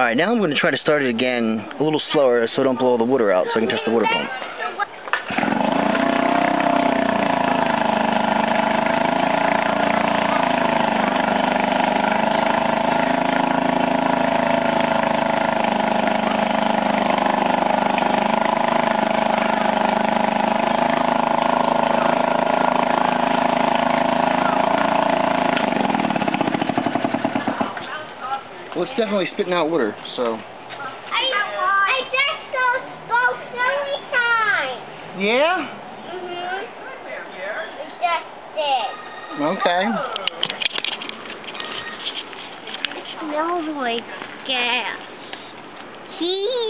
Alright, now I'm going to try to start it again a little slower so I don't blow all the water out, so I can test the water pump. Well, it's definitely spitting out water, so. I just spoke 3 times. Yeah? It just did. Okay. It smells like gas. See?